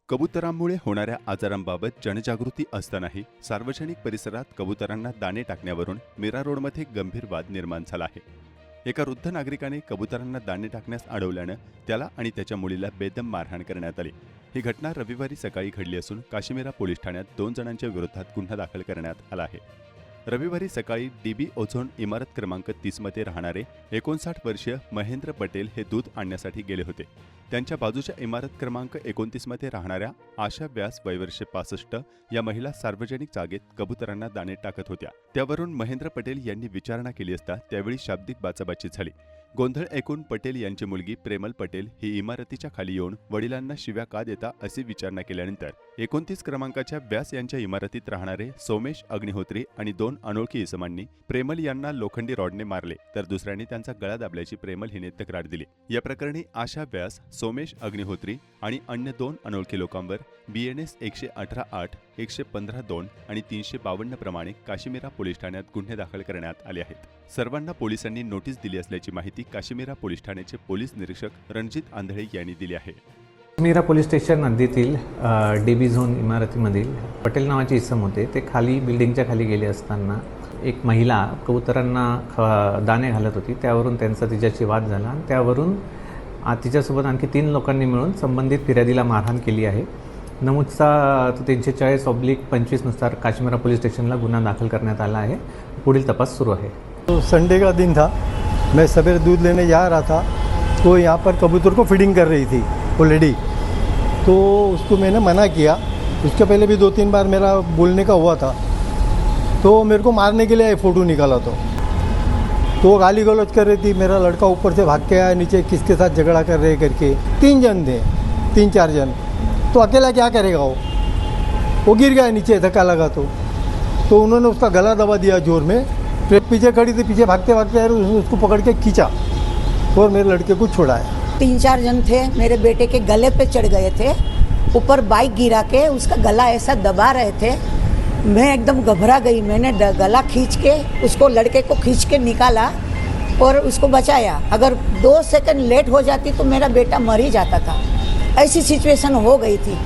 कबुतरांमुळे होणाऱ्या आजारांबाबत जनजागृती असतानाही सार्वजनिक परिसरात कबुतरांना दाणे टाकण्यावरून मीरा रोडमध्ये गंभीर वाद निर्माण झाला आहे। एका वृद्ध नागरिकाने कबुतरांना दाणे टाकण्यास अडवल्यानं त्याला आणि त्याच्या मुलीला बेदम मारहाण करण्यात आली। ही घटना रविवारी सकाळी घडली असून काशीमीरा पोलीस ठाण्यात 2 जणांच्या विरोधात गुन्हा दाखल करण्यात आला आहे। रविवारी सकाळी डीबी ओझोन इमारत क्रमांक 30 मध्ये राहणारे 59 वर्षीय महेंद्र पटेल हे दूध आणण्यासाठी गेले होते। त्यांच्या बाजूच्या इमारत क्रमांक 29 मध्ये राहणाऱ्या आशा व्यास वयवर्ष 65 या महिला सार्वजनिक जागेत कबुतरांना दाणे टाकत होत्या। त्यावरून महेंद्र पटेल यांनी विचारणा केली असता त्यावेळी शाब्दिक बाचाबाची झाली। गोंधळ ऐकून पटेल यांची मुलगी प्रेमल पटेल ही इमारतीच्या खाली येऊन वडिलांना शिव्या का देता अशी विचारणा केल्यानंतर 29 क्रमांकाच्या व्यास यांच्या इमारतीत राहणारे सोमेश अग्निहोत्री आणि 2 अनोळखी इसमांनी प्रेमल यांना लोखंडी रॉडने मारले, तर दुसऱ्यांनी त्यांचा गळा दाबल्याची प्रेमल हिने तक्रार दिली। या प्रकरणी आशा व्यास, सोमेश अग्निहोत्री आणि अन्य 2 अनोळखी लोकांवर BNS 118(8), 115(2) आणि 352 प्रमाणे काशीमीरा पोलीस ठाण्यात गुन्हे दाखल करण्यात आले आहेत। सर्वांना पोलिसांनी नोटीस दिली असल्याची माहिती काशीमीरा पोलीस ठाण्याचे पोलीस निरीक्षक रणजित आंधळे यांनी दिली आहे। मीरा पोलीस स्टेशन हद्दीतील DB झोन इमारतीमधील पटेल नावाचे इसम होते। ते खाली बिल्डिंगच्या खाली गेले असताना एक महिला कबुतरांना दाणे घालत होती। त्यावरून त्यांचा तिच्याशी वाद झाला आणि त्यावरून तिच्यासोबत आणखी 3 लोकांनी मिळून संबंधित फिर्यादीला मारहाण केली आहे। नमूदचा 340/25 नुसार काशीमीरा पोलीस स्टेशनला गुन्हा दाखल करण्यात आला आहे। पुढील तपास सुरू है। तो संडे का दिन था, मैं सवेरे दूध लेने जा रहा था, तो यहाँ पर कबूतर को फीडिंग कर रही थी वो लेडी। तो उसको मैंने मना किया। उसके पहले भी 2-3 बार मेरा बोलने का हुआ था, तो मेरे को मारने के लिए फ़ोटो निकाला। तो गाली गलौज कर रही थी। मेरा लड़का ऊपर से भाग के आया नीचे, किसके साथ झगड़ा कर रहे करके। 3 जन थे, 3-4 जन। तो अकेला क्या करेगा वो गिर गया नीचे, धक्का लगा तो उन्होंने उसका गला दबा दिया जोर में। फिर पीछे खड़ी थी, पीछे भागते भागते आए, उसको पकड़ के खींचा और मेरे लड़के को छुड़ाया। 3-4 जन थे, मेरे बेटे के गले पे चढ़ गए थे। ऊपर बाइक गिरा के उसका गला ऐसा दबा रहे थे, मैं एकदम घबरा गई। मैंने गला खींच के उसको, लड़के को खींच के निकाला और उसको बचाया। अगर 2 सेकंड लेट हो जाती तो मेरा बेटा मर ही जाता था। ऐसी सिचुएशन हो गई थी।